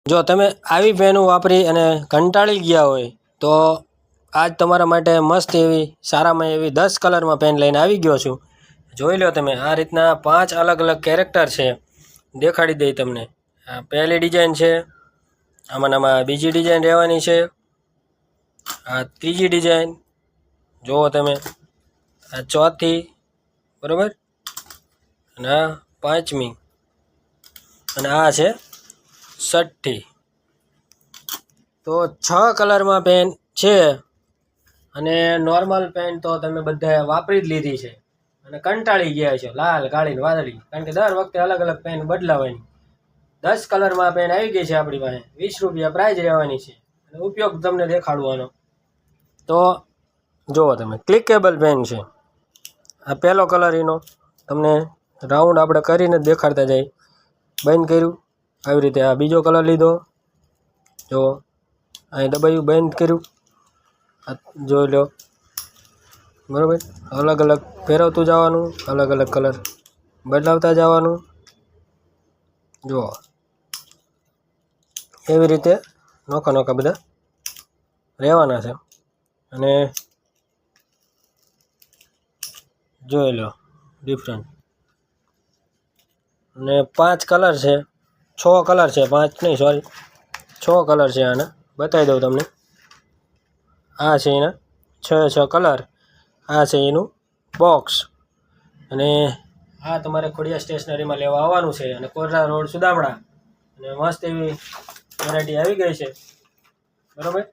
જો તમે આવી પેનો વાપરી અને કંટાળી ગયા હોય તો આજ તમારા માટે મસ્ત એવી સારામાં એવી 10 કલરમાં પેન લઈને આવી ગયો છું. જોઈ લો તમે, આ રીતના 5 અલગ અલગ કેરેક્ટર છે. દેખાડી દઈ તમને. આ પહેલી ડિઝાઇન છે, આમાં બીજી ડિઝાઇન રહેવાની છે, આ ત્રીજી ડિઝાઇન જુઓ તમે, આ ચોથી, બરાબર, અને આ પાંચમી, અને આ છે છઠ્ઠી. તો 6 કલરમાં પેન છે. અને નોર્મલ પેન તો તમે બધા વાપરી જ લીધી છે અને કંટાળી ગયા છો, લાલ, કાળી, વાદળી, કારણ કે દર વખતે અલગ અલગ પેન બદલાવાની. 10 કલરમાં પેન આવી ગઈ છે આપણી પાસે. 20 રૂપિયા પ્રાઇઝ રહેવાની છે અને ઉપયોગ તમને દેખાડવાનો. તો જુઓ તમે, ક્લિકેબલ પેન છે. આ પહેલો કલર એનો તમને રાઉન્ડ આપણે કરીને જ દેખાડતા જાય. બંધ કર્યું આવી રીતે. આ બીજો કલર લીધો, જુઓ, અહીં દબાયું, બંધ કર્યું, આ જોઈ લો, બરાબર. અલગ અલગ ફેરવતું જવાનું, અલગ અલગ કલર બદલાવતા જવાનું. જુઓ, એવી રીતે નોખા નોખા બધા રહેવાના છે. અને જોઈ લો ડિફરન્ટ. અને 5 કલર છે, 6 કલર છે, 5 નહીં, સોરી, 6 કલર છે. આના બતાવી દઉં તમને. આ છે એના 6 કલર. આ છે એનું બોક્સ. અને આ તમારે ખોડિયાર સ્ટેશનરીમાં લેવા આવવાનું છે. અને કોરડા રોડ, સુદામડા. અને મસ્ત એવી વેરાયટી આવી ગઈ છે, બરાબર.